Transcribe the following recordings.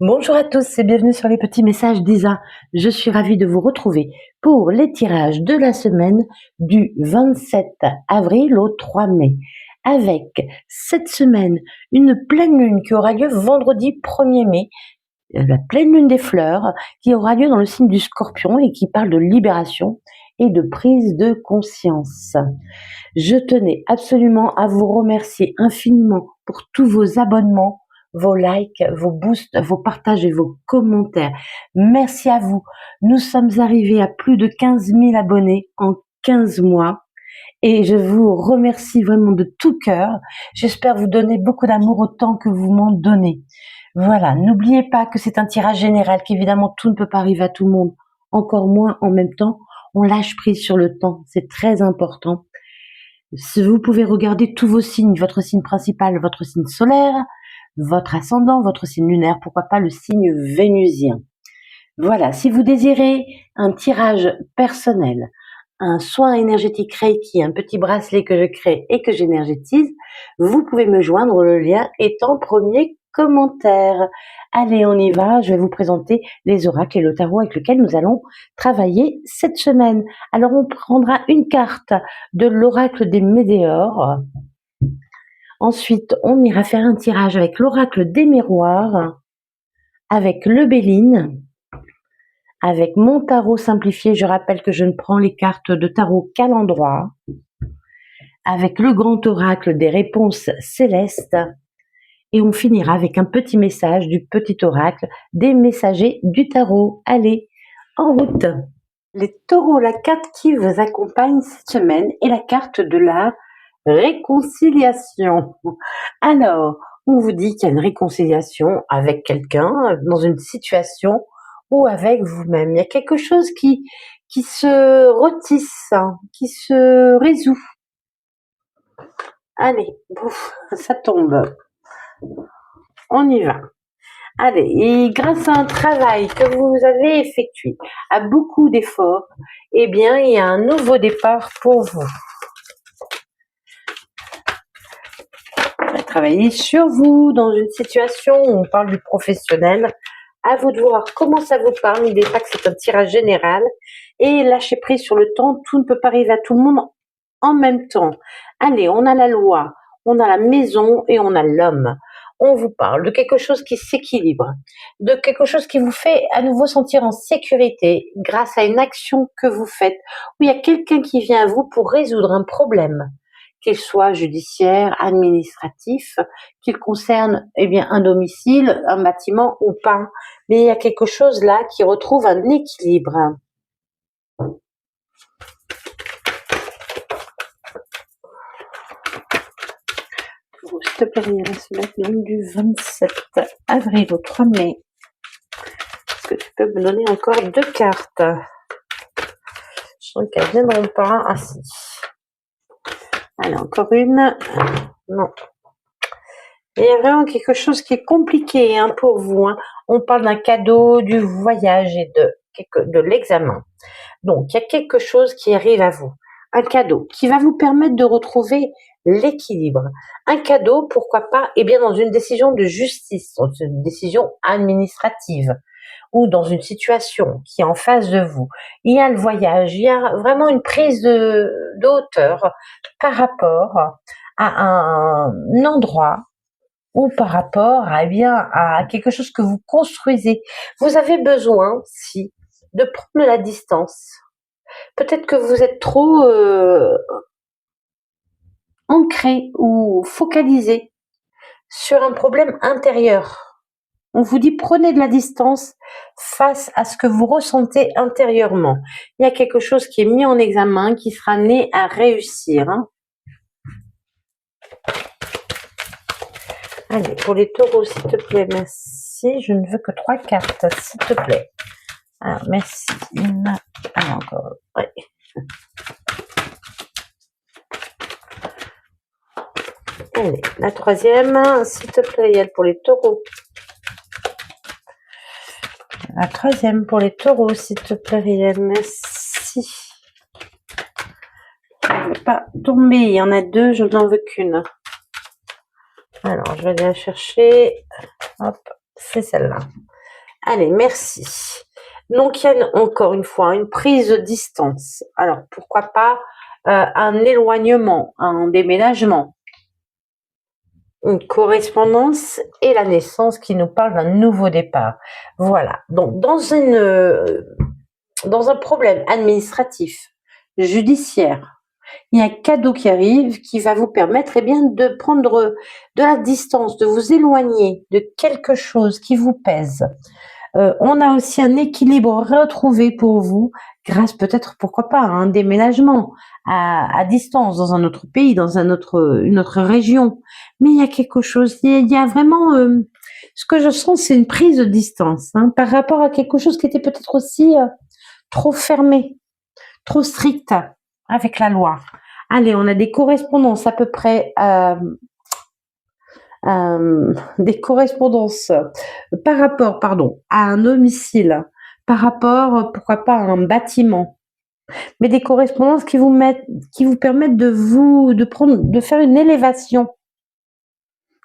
Bonjour à tous et bienvenue sur les petits messages d'Isa. Je suis ravie de vous retrouver pour les tirages de la semaine du 27 avril au 3 mai. Avec cette semaine une pleine lune qui aura lieu vendredi 1er mai, la pleine lune des fleurs qui aura lieu dans le signe du Scorpion et qui parle de libération et de prise de conscience. Je tenais absolument à vous remercier infiniment pour tous vos abonnements, vos likes, vos boosts, vos partages et vos commentaires. Merci à vous. Nous sommes arrivés à plus de 15 000 abonnés en 15 mois et je vous remercie vraiment de tout cœur. J'espère vous donner beaucoup d'amour autant que vous m'en donnez. Voilà, n'oubliez pas que c'est un tirage général, qu'évidemment tout ne peut pas arriver à tout le monde, encore moins en même temps. On lâche prise sur le temps, c'est très important. Vous pouvez regarder tous vos signes, votre signe principal, votre signe solaire, votre ascendant, votre signe lunaire, pourquoi pas le signe vénusien. Voilà, si vous désirez un tirage personnel, un soin énergétique Reiki, un petit bracelet que je crée et que j'énergétise, vous pouvez me joindre, le lien est en premier commentaire. Allez, on y va, je vais vous présenter les oracles et le tarot avec lequel nous allons travailler cette semaine. Alors, on prendra une carte de l'oracle des Médéors. Ensuite, on ira faire un tirage avec l'oracle des miroirs, avec le Béline, avec mon tarot simplifié. Je rappelle que je ne prends les cartes de tarot qu'à l'endroit, avec le grand oracle des réponses célestes, et on finira avec un petit message du petit oracle des messagers du tarot. Allez, en route! Les taureaux, la carte qui vous accompagne cette semaine est la carte de la réconciliation. Alors, on vous dit qu'il y a une réconciliation avec quelqu'un, dans une situation ou avec vous-même. Il y a quelque chose qui se retisse, qui se résout. Allez, bouf, ça tombe. On y va. Allez, et grâce à un travail que vous avez effectué, à beaucoup d'efforts, eh bien, il y a un nouveau départ pour vous. Travailler sur vous dans une situation où on parle du professionnel. À vous de voir comment ça vous parle. N'oubliez pas que c'est un tirage général et lâchez prise sur le temps. Tout ne peut pas arriver à tout le monde en même temps. Allez, on a la loi, on a la maison et on a l'homme. On vous parle de quelque chose qui s'équilibre, de quelque chose qui vous fait à nouveau sentir en sécurité grâce à une action que vous faites, où il y a quelqu'un qui vient à vous pour résoudre un problème, qu'il soit judiciaire, administratif, qu'il concerne un domicile, un bâtiment ou pas. Mais il y a quelque chose là qui retrouve un équilibre. S'il te plaît, il reste la semaine du 27 avril au 3 mai. Est-ce que tu peux me donner encore 2 cartes? Je sens qu'elles ne viendront pas. Ah si. Allez, encore une. Non. Il y a vraiment quelque chose qui est compliqué pour vous. On parle d'un cadeau, du voyage et de l'examen. Donc, il y a quelque chose qui arrive à vous. Un cadeau qui va vous permettre de retrouver l'équilibre. Un cadeau, pourquoi pas, dans une décision de justice, dans une décision administrative ou dans une situation qui est en face de vous. Il y a le voyage, il y a vraiment une prise de hauteur par rapport à un endroit ou par rapport à quelque chose que vous construisez. Vous avez besoin, de prendre la distance. Peut-être que vous êtes trop ancré ou focalisé sur un problème intérieur. On vous dit prenez de la distance face à ce que vous ressentez intérieurement. Il y a quelque chose qui est mis en examen, qui sera né à réussir. Allez, pour les taureaux, s'il te plaît, merci. Je ne veux que 3 cartes, s'il te plaît. Alors, merci. Encore. Ouais. Allez, la 3e, s'il te plaît, Yael, pour les taureaux. La 3e pour les taureaux, s'il te plaît, Yael, merci. Je ne veux pas tomber, il y en a 2, je n'en veux qu'une. Alors, je vais aller la chercher. Hop, c'est celle-là. Allez, merci. Donc, il y a encore une fois une prise de distance. Alors, pourquoi pas un éloignement, un déménagement, une correspondance et la naissance qui nous parle d'un nouveau départ. Voilà. Donc, dans un problème administratif, judiciaire, il y a un cadeau qui arrive qui va vous permettre bien, de prendre de la distance, de vous éloigner de quelque chose qui vous pèse. On a aussi un équilibre retrouvé pour vous grâce peut-être, pourquoi pas, à un déménagement à distance dans un autre pays, dans une autre région. Mais il y a quelque chose, il y a vraiment, ce que je sens, c'est une prise de distance par rapport à quelque chose qui était peut-être aussi trop fermé, trop strict avec la loi. Allez, on a des correspondances à peu près des correspondances par rapport, à un domicile, par rapport, pourquoi pas, à un bâtiment, mais des correspondances qui vous permettent de faire une élévation,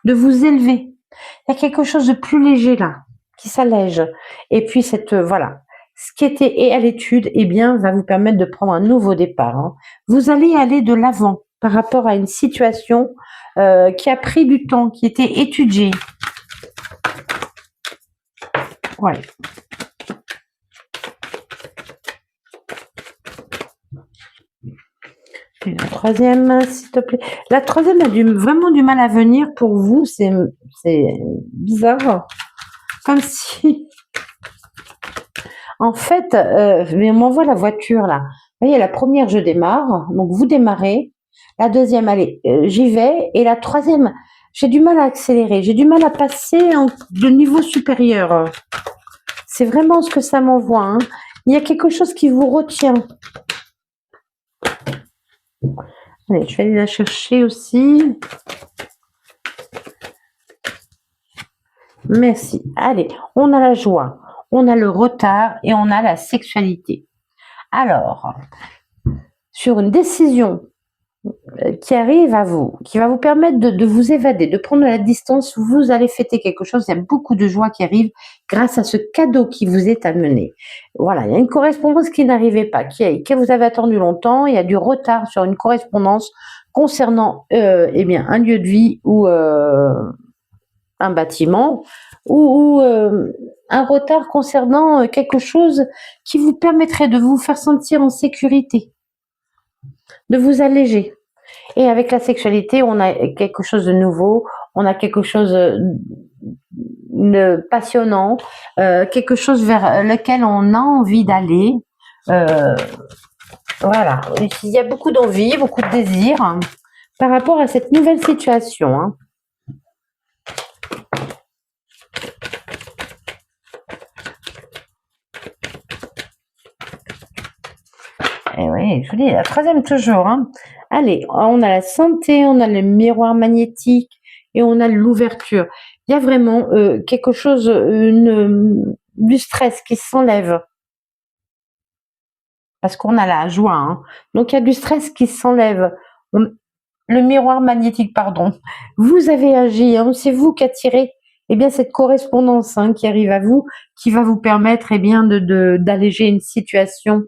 de vous élever. Il y a quelque chose de plus léger là, qui s'allège. Et puis voilà, ce qui était à l'étude, va vous permettre de prendre un nouveau départ. Vous allez aller de l'avant par rapport à une situation qui a pris du temps, qui était étudiée. Ouais. Et la troisième, s'il te plaît. La troisième a vraiment du mal à venir pour vous. C'est bizarre. Comme si... En fait, mais on m'envoie la voiture là. Vous voyez, la première, je démarre. Donc, vous démarrez. La deuxième, allez, j'y vais. Et la troisième, j'ai du mal à accélérer. J'ai du mal à passer de niveau supérieur. C'est vraiment ce que ça m'envoie. Il y a quelque chose qui vous retient. Allez, je vais aller la chercher aussi. Merci. Allez, on a la joie, on a le retard et on a la sexualité. Alors, sur une décision qui arrive à vous, qui va vous permettre de vous évader, de prendre de la distance, vous allez fêter quelque chose. Il y a beaucoup de joie qui arrive grâce à ce cadeau qui vous est amené. Voilà, il y a une correspondance qui n'arrivait pas, que vous avez attendu longtemps. Il y a du retard sur une correspondance concernant un lieu de vie ou un bâtiment ou un retard concernant quelque chose qui vous permettrait de vous faire sentir en sécurité, de vous alléger. Et avec la sexualité, on a quelque chose de nouveau, on a quelque chose de passionnant, quelque chose vers lequel on a envie d'aller. Voilà, il y a beaucoup d'envie, beaucoup de désir par rapport à cette nouvelle situation. Et oui, je vous dis, la troisième toujours. Allez, on a la santé, on a le miroir magnétique et on a l'ouverture. Il y a vraiment quelque chose, du stress qui s'enlève. Parce qu'on a la joie. Donc, il y a du stress qui s'enlève. Le miroir magnétique, pardon. Vous avez agi, c'est vous qui attirez cette correspondance qui arrive à vous, qui va vous permettre d'alléger une situation.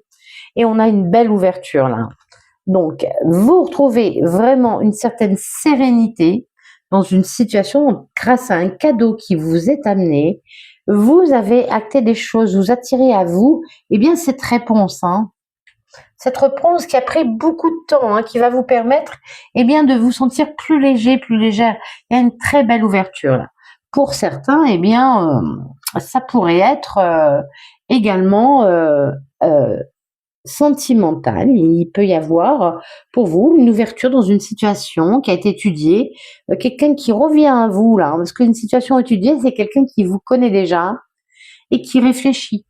Et on a une belle ouverture là. Donc, vous retrouvez vraiment une certaine sérénité dans une situation grâce à un cadeau qui vous est amené. Vous avez acté des choses, vous attirez à vous cette réponse. Cette réponse qui a pris beaucoup de temps, qui va vous permettre de vous sentir plus léger, plus légère. Il y a une très belle ouverture là. Pour certains, ça pourrait être également sentimental. Il peut y avoir pour vous une ouverture dans une situation qui a été étudiée, quelqu'un qui revient à vous là, parce qu'une situation étudiée, c'est quelqu'un qui vous connaît déjà et qui réfléchit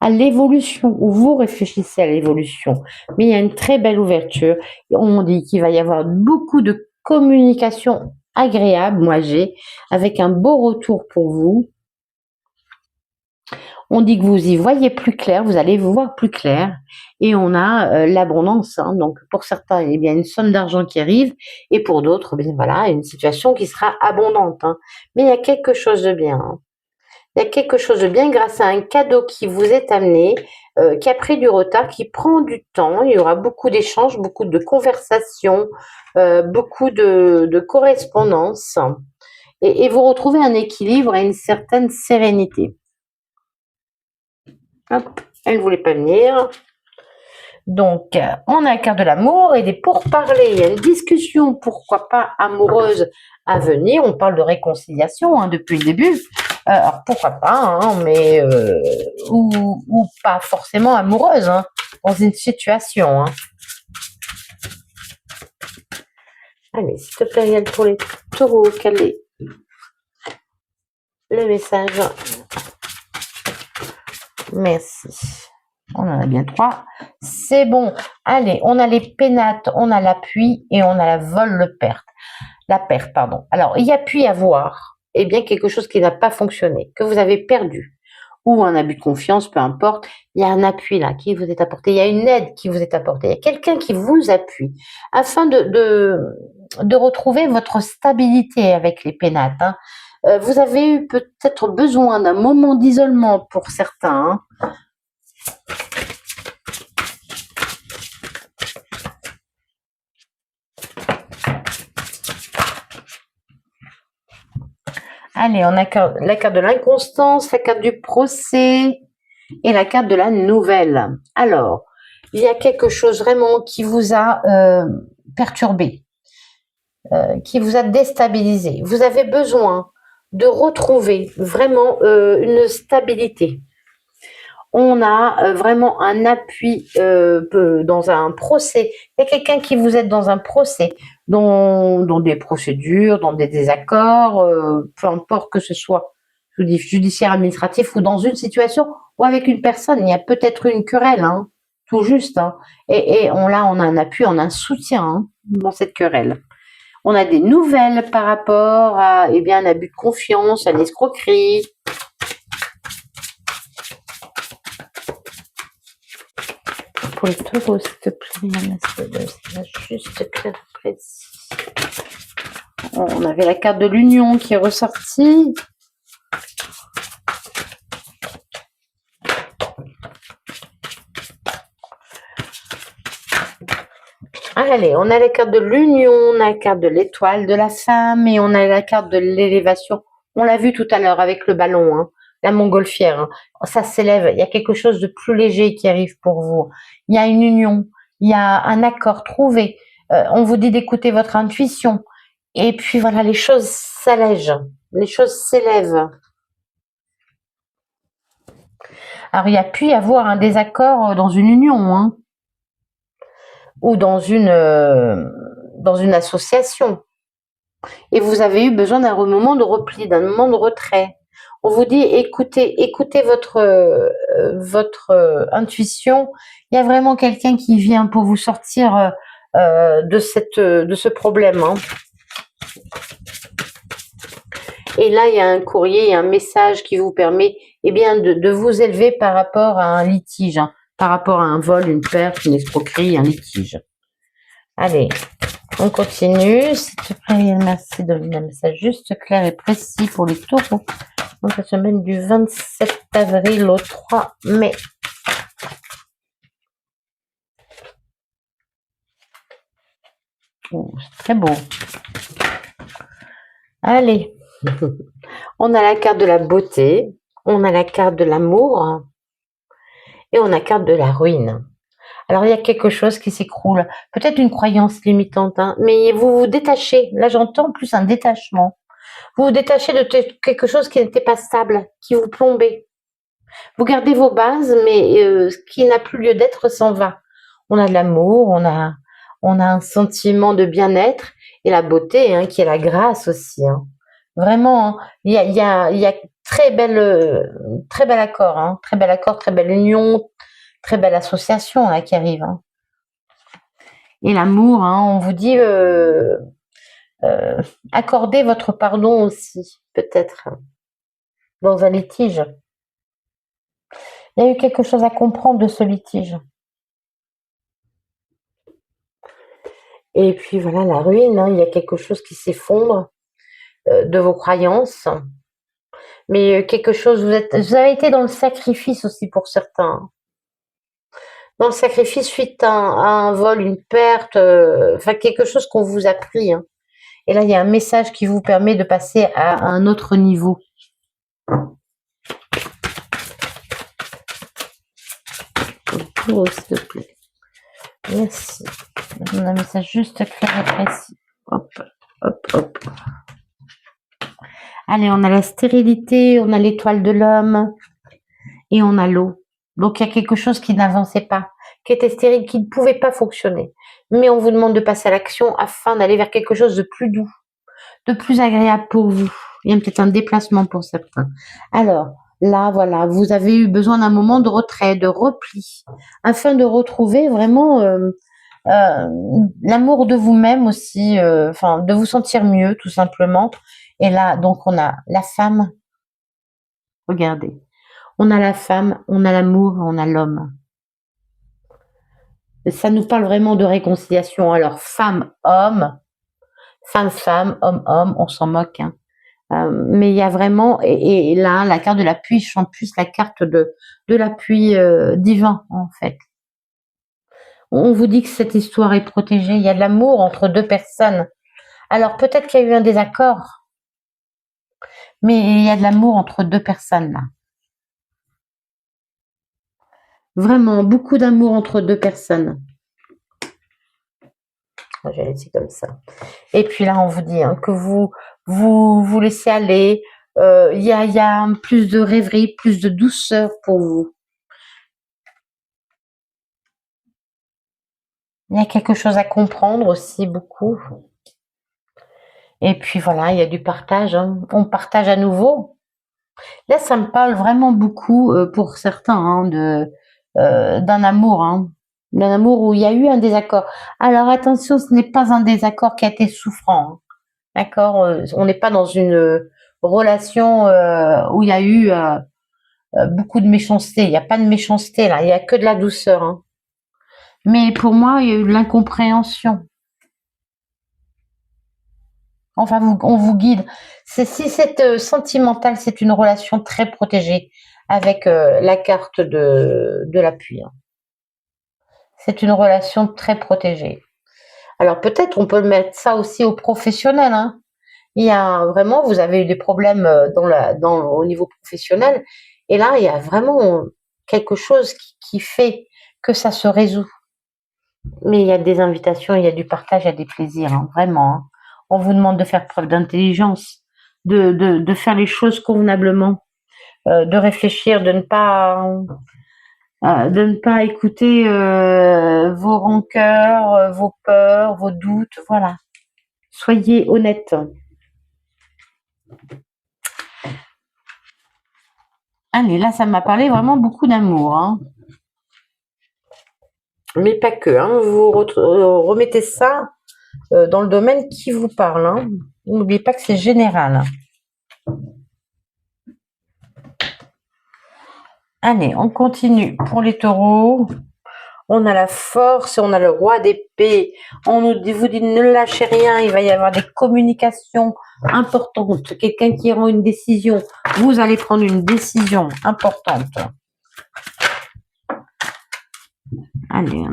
à l'évolution, ou vous réfléchissez à l'évolution. Mais il y a une très belle ouverture. On dit qu'il va y avoir beaucoup de communication agréable, avec un beau retour pour vous. On dit que vous y voyez plus clair, vous allez vous voir plus clair. Et on a l'abondance. Hein. Donc pour certains, il y a une somme d'argent qui arrive, et pour d'autres, bien voilà, une situation qui sera abondante. Hein. Mais il y a quelque chose de bien. Hein. Il y a quelque chose de bien grâce à un cadeau qui vous est amené, qui a pris du retard, qui prend du temps. Il y aura beaucoup d'échanges, beaucoup de conversations, beaucoup de correspondances. Et vous retrouvez un équilibre et une certaine sérénité. Hop, elle ne voulait pas venir. Donc, on a la carte de l'amour et des pourparlers. Il y a une discussion, pourquoi pas amoureuse, à venir. On parle de réconciliation hein, depuis le début. Alors, pourquoi pas, hein, mais ou pas forcément amoureuse, hein, dans une situation. Hein. Allez, s'il te plaît, Yann, pour les taureaux, quel est le message? Merci. On en a bien 3. C'est bon. Allez, on a les pénates, on a l'appui et on a la perte. La perte, pardon. Alors, il y a pu y avoir, eh bien, quelque chose qui n'a pas fonctionné, que vous avez perdu, ou un abus de confiance, peu importe. Il y a un appui là qui vous est apporté, il y a une aide qui vous est apportée, il y a quelqu'un qui vous appuie afin de retrouver votre stabilité avec les pénates. Hein. Vous avez eu peut-être besoin d'un moment d'isolement pour certains. Hein. Allez, on a la carte de l'inconstance, la carte du procès et la carte de la nouvelle. Alors, il y a quelque chose vraiment qui vous a perturbé, qui vous a déstabilisé. Vous avez besoin de retrouver vraiment une stabilité. On a vraiment un appui dans un procès. Il y a quelqu'un qui vous aide dans un procès, dans des procédures, dans des désaccords, peu importe que ce soit judiciaire, administratif ou dans une situation ou avec une personne. Il y a peut-être une querelle, hein, tout juste. Hein, et on a un appui, on a un soutien hein, dans cette querelle. On a des nouvelles par rapport à eh bien, un abus de confiance, à l'escroquerie. Pour les taureaux, s'il te plaît, juste clair précis. On avait la carte de l'union qui est ressortie. Allez, on a la carte de l'union, on a la carte de l'étoile de la femme et on a la carte de l'élévation. On l'a vu tout à l'heure avec le ballon, hein, la montgolfière. Hein. Ça s'élève, il y a quelque chose de plus léger qui arrive pour vous. Il y a une union, il y a un accord trouvé. On vous dit d'écouter votre intuition. Et puis voilà, les choses s'allègent, les choses s'élèvent. Alors, il y a pu y avoir un désaccord dans une union, hein, ou dans une association. Et vous avez eu besoin d'un moment de repli, d'un moment de retrait. On vous dit écoutez votre intuition. Il y a vraiment quelqu'un qui vient pour vous sortir de ce problème. Hein. Et là, il y a un courrier, il y a un message qui vous permet eh bien, de vous élever par rapport à un litige, hein, par rapport à un vol, une perte, une escroquerie, un litige. Allez, on continue. S'il te plaît, merci de donner un message juste clair et précis pour les taureaux. Donc, la semaine du 27 avril au 3 mai. Oh, c'est très beau. Allez, on a la carte de la beauté, on a la carte de l'amour et on a la carte de la ruine. Alors, il y a quelque chose qui s'écroule, peut-être une croyance limitante, hein, mais vous vous détachez. Là, j'entends plus un détachement. Vous vous détachez de quelque chose qui n'était pas stable, qui vous plombait. Vous gardez vos bases, mais ce qui n'a plus lieu d'être s'en va. On a de l'amour, on a un sentiment de bien-être et la beauté, hein, qui est la grâce aussi. Hein. Vraiment, il y a très bel accord, hein, très bel accord, très belle union, très belle association là, qui arrive. Hein. Et l'amour, hein, on vous dit accordez votre pardon aussi, peut-être, dans un litige. Il y a eu quelque chose à comprendre de ce litige. Et puis voilà, la ruine, hein, il y a quelque chose qui s'effondre de vos croyances. Mais quelque chose, vous avez été dans le sacrifice aussi pour certains. Dans le sacrifice suite à un vol, une perte, enfin quelque chose qu'on vous a pris, hein. Et là, il y a un message qui vous permet de passer à un autre niveau. Oh, s'il te plaît. Merci. Un message juste clair et précis. Hop, hop, hop. Allez, on a la stérilité, on a l'étoile de l'homme et on a l'eau. Donc, il y a quelque chose qui n'avançait pas, qui était stérile, qui ne pouvait pas fonctionner. Mais on vous demande de passer à l'action afin d'aller vers quelque chose de plus doux, de plus agréable pour vous. Il y a peut-être un déplacement pour certains. Alors, là, voilà, vous avez eu besoin d'un moment de retrait, de repli, afin de retrouver vraiment l'amour de vous-même aussi, enfin, de vous sentir mieux, tout simplement. Et là, donc, on a la femme. Regardez. On a la femme, on a l'amour, on a l'homme. Ça nous parle vraiment de réconciliation. Alors, femme-homme, femme-femme, homme-homme, on s'en moque, hein. Mais il y a vraiment, et là, la carte de l'appui chante plus la carte de l'appui divin, en fait. On vous dit que cette histoire est protégée. Il y a de l'amour entre deux personnes. Alors, peut-être qu'il y a eu un désaccord, mais il y a de l'amour entre deux personnes, là. Vraiment, beaucoup d'amour entre deux personnes. Je vais laisser comme ça. Et puis là, on vous dit hein, que vous laissez aller. Il y a plus de rêverie, plus de douceur pour vous. Il y a quelque chose à comprendre aussi, beaucoup. Et puis voilà, il y a du partage, hein. On partage à nouveau. Là, ça me parle vraiment beaucoup pour certains d'un amour, hein. D'un amour où il y a eu un désaccord. Alors attention, ce n'est pas un désaccord qui a été souffrant, hein. D'accord? On n'est pas dans une relation où il y a eu beaucoup de méchanceté. Il n'y a pas de méchanceté là, il n'y a que de la douceur, hein. Mais pour moi, il y a eu de l'incompréhension. Enfin, on vous guide. Si c'est sentimental, c'est une relation très protégée avec la carte de l'appui, hein. C'est une relation très protégée. Alors peut-être on peut mettre ça aussi au professionnel, hein. Il y a vraiment, vous avez eu des problèmes au niveau professionnel, et là il y a vraiment quelque chose qui fait que ça se résout. Mais il y a des invitations, il y a du partage, il y a des plaisirs, hein, vraiment, hein. On vous demande de faire preuve d'intelligence, de faire les choses convenablement, de réfléchir, de ne pas écouter vos rancœurs, vos peurs, vos doutes, voilà. Soyez honnête. Allez, là, ça m'a parlé vraiment beaucoup d'amour, hein. Mais pas que, hein. Vous remettez ça dans le domaine qui vous parle, hein. N'oubliez pas que c'est général. Allez, on continue pour les taureaux. On a la force et on a le roi d'épée. On vous dit ne lâchez rien, il va y avoir des communications importantes. Quelqu'un qui rend une décision. Vous allez prendre une décision importante. Allez, il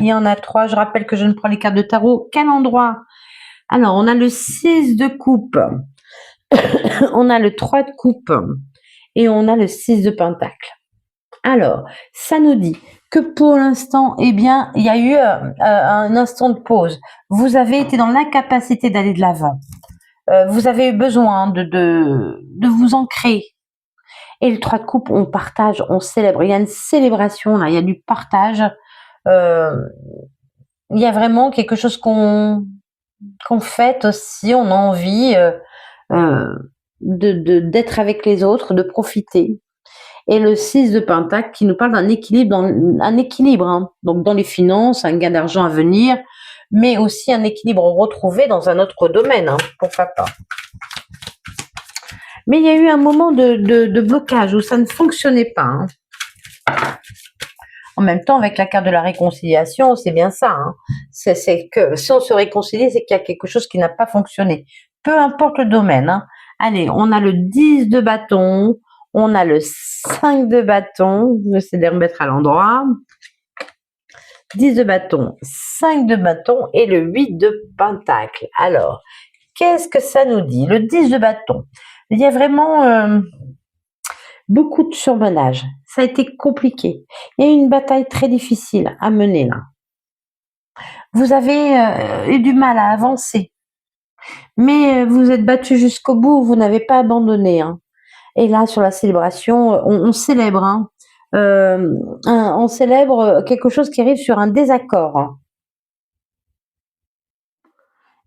y en a trois. Je rappelle que je ne prends les cartes de tarot qu'à l'endroit. Alors, on a le 6 de coupe. On a le 3 de coupe. Et on a le 6 de pentacle. Alors, ça nous dit que pour l'instant, eh bien, il y a eu un instant de pause. Vous avez été dans l'incapacité d'aller de l'avant. Vous avez eu besoin de vous ancrer. Et le 3 de coupe, on partage, on célèbre. Il y a une célébration là, il y a du partage. Il y a vraiment quelque chose qu'on fête aussi. On a envie d'être avec les autres, de profiter. Et le 6 de pentacle qui nous parle d'un équilibre, hein. Donc dans les finances, un gain d'argent à venir, mais aussi un équilibre retrouvé dans un autre domaine, hein, pourquoi pas. Mais il y a eu un moment de blocage où ça ne fonctionnait pas, hein. En même temps, avec la carte de la réconciliation, c'est bien ça. Hein. C'est que si on se réconcilie, c'est qu'il y a quelque chose qui n'a pas fonctionné. Peu importe le domaine. Hein. Allez, on a le 10 de bâton, on a le 5 de bâton. Je vais essayer de les remettre à l'endroit. 10 de bâton, 5 de bâton et le 8 de pentacle. Alors, qu'est-ce que ça nous dit? Le 10 de bâton. Il y a vraiment beaucoup de surmenage. Ça a été compliqué. Il y a eu une bataille très difficile à mener là. Vous avez eu du mal à avancer. Mais vous êtes battu jusqu'au bout, vous n'avez pas abandonné. Hein. Et là, sur la célébration, on célèbre. Hein. On célèbre quelque chose qui arrive sur un désaccord.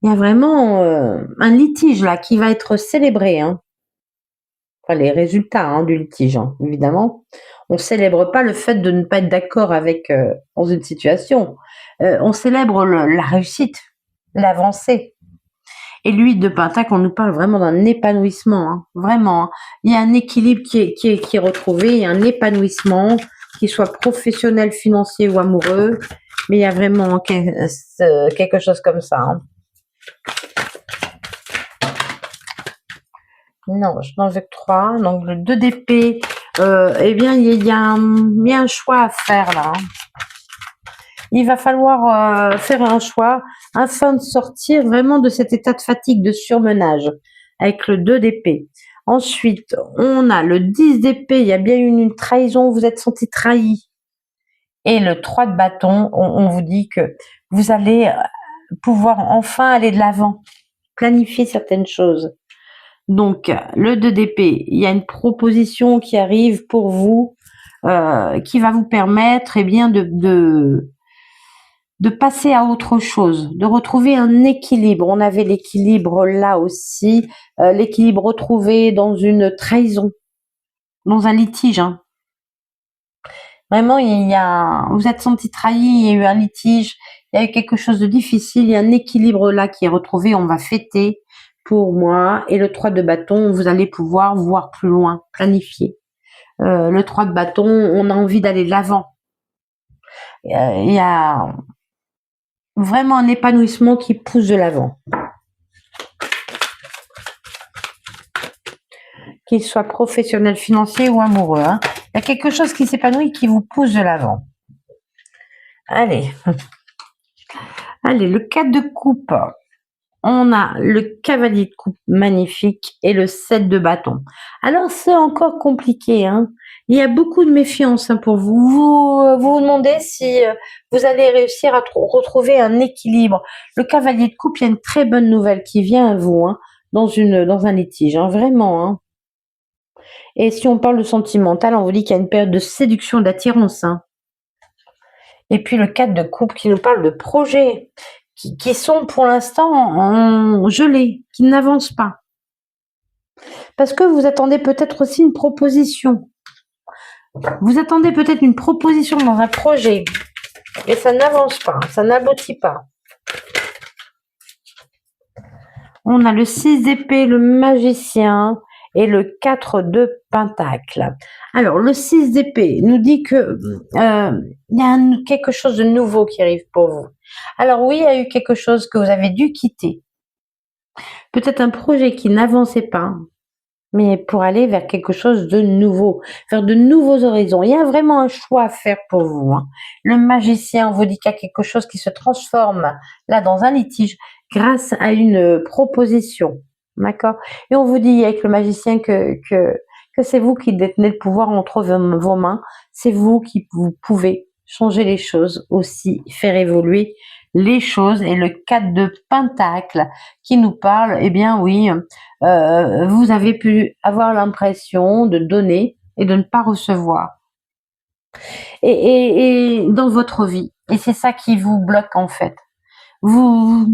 Il y a vraiment un litige là qui va être célébré. Hein. Enfin, les résultats hein, du litige, hein, évidemment. On célèbre pas le fait de ne pas être d'accord avec dans une situation. On célèbre la réussite, l'avancée. Et l'huile de pentacle, on nous parle vraiment d'un épanouissement, hein, vraiment. Hein. Il y a un équilibre qui est retrouvé, il y a un épanouissement, qu'il soit professionnel, financier ou amoureux, mais il y a vraiment quelque chose comme ça. Hein. Non, je n'en veux que 3. Donc le 2 d'épée, eh bien, il y a un choix à faire là. Hein. Il va falloir faire un choix afin de sortir vraiment de cet état de fatigue, de surmenage, avec le 2 d'épée. Ensuite, on a le 10 d'épée, il y a bien eu une trahison, vous êtes senti trahi. Et le 3 de bâton, on vous dit que vous allez pouvoir enfin aller de l'avant, planifier certaines choses. Donc, le 2 d'épée, il y a une proposition qui arrive pour vous, qui va vous permettre eh bien, de passer à autre chose, de retrouver un équilibre. On avait l'équilibre là aussi, l'équilibre retrouvé dans une trahison, dans un litige. Hein. Vraiment, vous êtes senti trahi, il y a eu un litige, il y a eu quelque chose de difficile, il y a un équilibre là qui est retrouvé, on va fêter pour moi. Et le 3 de bâton, vous allez pouvoir voir plus loin, planifier. Le 3 de bâton, on a envie d'aller de l'avant. Il y a vraiment un épanouissement qui pousse de l'avant. Qu'il soit professionnel, financier ou amoureux. Hein. Il y a quelque chose qui s'épanouit, qui vous pousse de l'avant. Allez. Allez, le 4 de coupe. On a le cavalier de coupe magnifique et le 7 de bâton. Alors, c'est encore compliqué. Hein. Il y a beaucoup de méfiance hein, pour vous. Vous demandez si vous allez réussir à retrouver un équilibre. Le cavalier de coupe, il y a une très bonne nouvelle qui vient à vous hein, dans un litige. Hein, vraiment. Hein. Et si on parle de sentimental, on vous dit qu'il y a une période de séduction, d'attirance. Hein. Et puis le 4 de coupe qui nous parle de projets qui sont pour l'instant gelés, qui n'avancent pas. Parce que vous attendez peut-être aussi une proposition. Vous attendez peut-être une proposition dans un projet. Et ça n'avance pas, ça n'aboutit pas. On a le 6 d'épée, le magicien et le 4 de pentacle. Alors, le 6 d'épée nous dit que il y a quelque chose de nouveau qui arrive pour vous. Alors oui, il y a eu quelque chose que vous avez dû quitter. Peut-être un projet qui n'avançait pas, mais pour aller vers quelque chose de nouveau, vers de nouveaux horizons. Il y a vraiment un choix à faire pour vous. Hein. Le magicien vous dit qu'il y a quelque chose qui se transforme là dans un litige grâce à une proposition. D'accord? Et on vous dit avec le magicien que c'est vous qui détenez le pouvoir entre vos mains. C'est vous qui vous pouvez changer les choses aussi, faire évoluer les choses. Et le 4 de pentacle qui nous parle, eh bien oui, vous avez pu avoir l'impression de donner et de ne pas recevoir. Et dans votre vie. Et c'est ça qui vous bloque en fait. Vous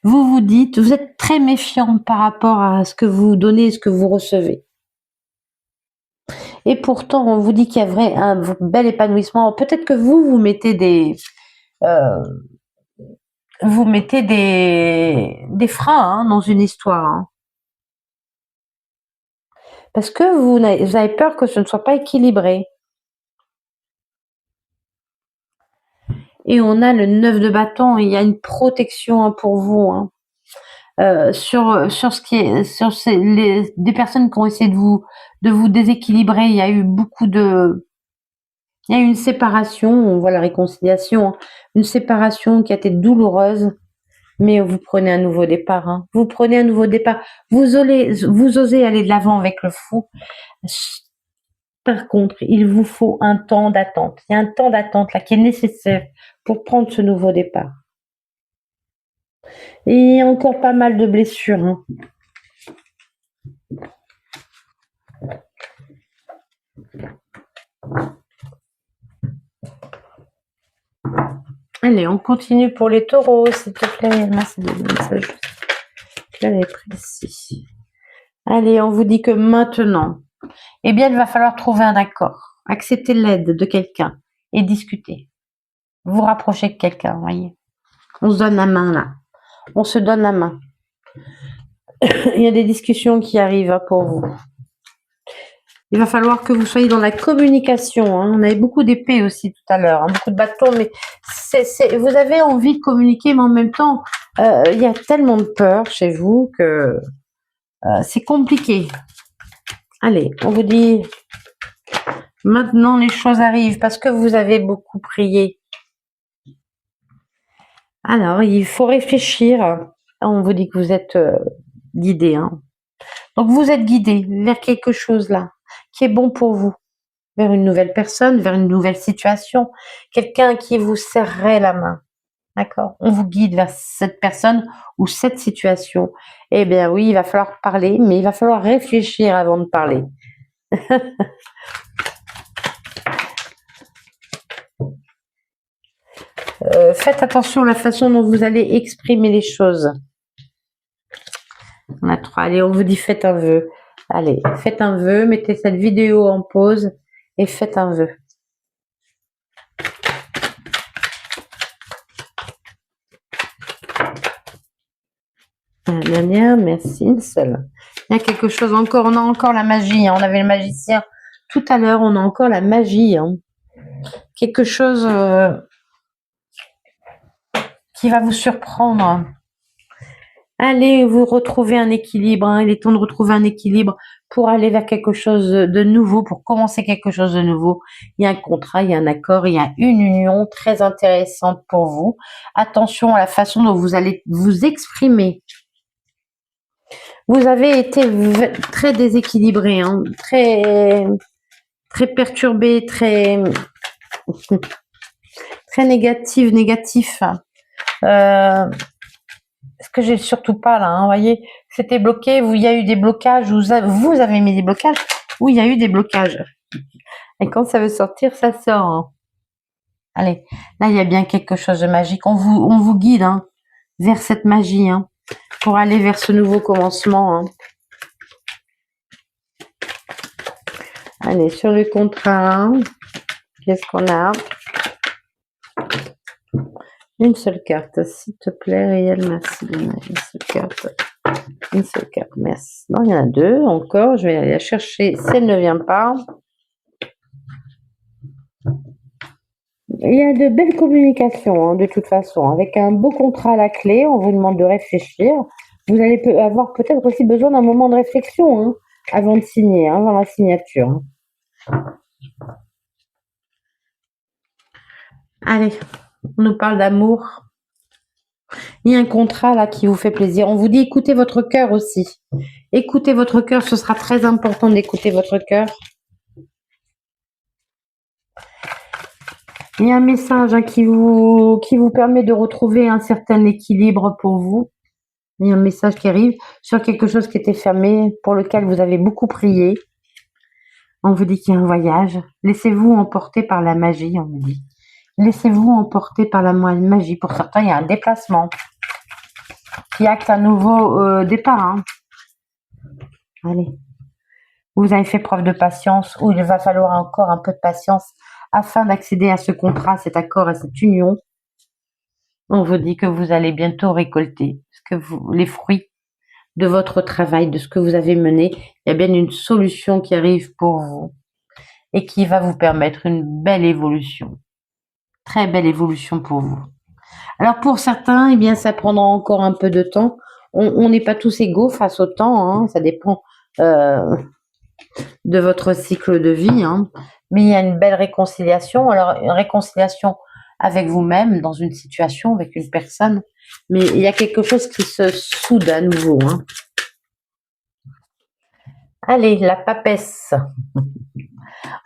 vous dites, vous êtes très méfiant par rapport à ce que vous donnez et ce que vous recevez. Et pourtant, on vous dit qu'il y a un bel épanouissement. Peut-être que vous mettez des freins hein, dans une histoire. Hein. Parce que vous avez peur que ce ne soit pas équilibré. Et on a le 9 de bâton, et il y a une protection pour vous. Sur ce qui est sur des personnes qui ont essayé de vous déséquilibrer, il y a eu une séparation, on voit la réconciliation, une séparation qui a été douloureuse, mais vous prenez un nouveau départ. Vous prenez un nouveau départ. Vous osez aller de l'avant avec le fou. Par contre, il vous faut un temps d'attente. Il y a un temps d'attente là qui est nécessaire pour prendre ce nouveau départ. Et il y a encore pas mal de blessures. Allez, on continue pour les taureaux, s'il te plaît. Merci de message clair et précis. Allez, on vous dit que maintenant, eh bien, il va falloir trouver un accord, accepter l'aide de quelqu'un et discuter. Vous rapprocher de quelqu'un, voyez. On se donne la main là. On se donne la main. Il y a des discussions qui arrivent pour vous. Il va falloir que vous soyez dans la communication. On avait beaucoup d'épées aussi tout à l'heure, beaucoup de bâtons, mais vous avez envie de communiquer, mais en même temps, il y a tellement de peur chez vous que c'est compliqué. Allez, on vous dit, maintenant les choses arrivent parce que vous avez beaucoup prié. Alors, il faut réfléchir. On vous dit que vous êtes guidé. Donc, vous êtes guidé vers quelque chose là qui est bon pour vous, vers une nouvelle personne, vers une nouvelle situation, quelqu'un qui vous serrerait la main. D'accord? On vous guide vers cette personne ou cette situation. Eh bien oui, il va falloir parler, mais il va falloir réfléchir avant de parler. Faites attention à la façon dont vous allez exprimer les choses. On a 3. Allez, on vous dit faites un vœu. Allez, faites un vœu, mettez cette vidéo en pause et faites un vœu. La dernière, merci, une seule. Il y a quelque chose encore, on a encore la magie. On avait le magicien tout à l'heure, on a encore la magie. Quelque chose qui va vous surprendre. Allez, vous retrouver un équilibre. Il est temps de retrouver un équilibre pour aller vers quelque chose de nouveau, pour commencer quelque chose de nouveau. Il y a un contrat, il y a un accord, il y a une union très intéressante pour vous. Attention à la façon dont vous allez vous exprimer. Vous avez été très déséquilibré, très perturbé, très négatif. Ce que j'ai surtout pas là, vous voyez, c'était bloqué, il y a eu des blocages, vous avez mis des blocages, ou il y a eu des blocages. Et quand ça veut sortir, ça sort. Allez, là il y a bien quelque chose de magique. On vous guide vers cette magie, pour aller vers ce nouveau commencement. Allez, sur le contrat, qu'est-ce qu'on a? Une seule carte, s'il te plaît, Réel, merci. Une seule carte. Une seule carte, merci. Non, il y en a 2 encore. Je vais aller la chercher si elle ne vient pas. Il y a de belles communications, de toute façon. Avec un beau contrat à la clé, on vous demande de réfléchir. Vous allez avoir peut-être aussi besoin d'un moment de réflexion avant de signer, avant la signature. Allez, on nous parle d'amour. Il y a un contrat là qui vous fait plaisir. On vous dit écoutez votre cœur aussi. Écoutez votre cœur, ce sera très important d'écouter votre cœur. Il y a un message qui vous permet de retrouver un certain équilibre pour vous. Il y a un message qui arrive sur quelque chose qui était fermé, pour lequel vous avez beaucoup prié. On vous dit qu'il y a un voyage. Laissez-vous emporter par la magie, on vous dit. Laissez-vous emporter par la magie. Pour certains, il y a un déplacement qui acte un nouveau départ. Allez. Vous avez fait preuve de patience, ou il va falloir encore un peu de patience afin d'accéder à ce contrat, cet accord, à cette union. On vous dit que vous allez bientôt récolter les fruits de votre travail, de ce que vous avez mené. Il y a bien une solution qui arrive pour vous et qui va vous permettre une belle évolution. Très belle évolution pour vous. Alors pour certains, eh bien, ça prendra encore un peu de temps. On n'est pas tous égaux face au temps, hein, ça dépend de votre cycle de vie, hein. Mais il y a une belle réconciliation. Alors une réconciliation avec vous-même dans une situation, avec une personne, mais il y a quelque chose qui se soude à nouveau, hein. Allez, la papesse.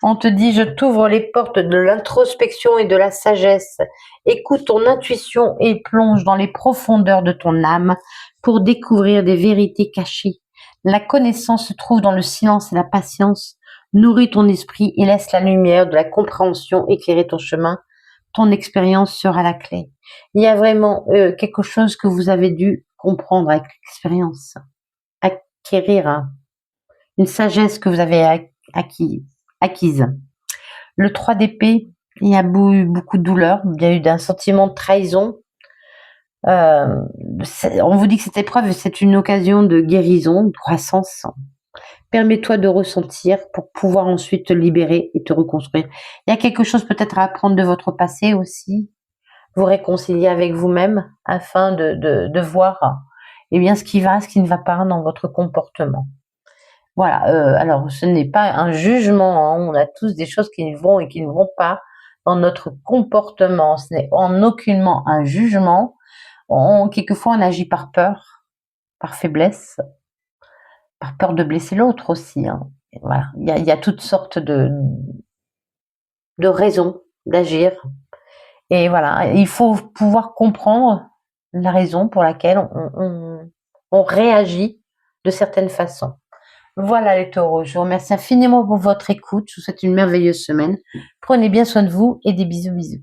On te dit, je t'ouvre les portes de l'introspection et de la sagesse. Écoute ton intuition et plonge dans les profondeurs de ton âme pour découvrir des vérités cachées. La connaissance se trouve dans le silence et la patience. Nourris ton esprit et laisse la lumière de la compréhension éclairer ton chemin. Ton expérience sera la clé. Il y a vraiment quelque chose que vous avez dû comprendre avec l'expérience, acquérir, hein, une sagesse que vous avez acquise. Le 3 d'épée, il y a eu beaucoup de douleur, il y a eu un sentiment de trahison. On vous dit que cette épreuve, c'est une occasion de guérison, de croissance. Permets-toi de ressentir pour pouvoir ensuite te libérer et te reconstruire. Il y a quelque chose peut-être à apprendre de votre passé aussi, vous réconcilier avec vous-même afin de voir eh bien, ce qui va, ce qui ne va pas dans votre comportement. Voilà, alors ce n'est pas un jugement, hein, on a tous des choses qui vont et qui ne vont pas dans notre comportement. Ce n'est en aucunement un jugement. Quelquefois, on agit par peur, par faiblesse, par peur de blesser l'autre aussi, hein. Et voilà, il y a toutes sortes de raisons d'agir. Et voilà, il faut pouvoir comprendre la raison pour laquelle on réagit de certaines façons. Voilà les taureaux, je vous remercie infiniment pour votre écoute. Je vous souhaite une merveilleuse semaine. Prenez bien soin de vous et des bisous bisous.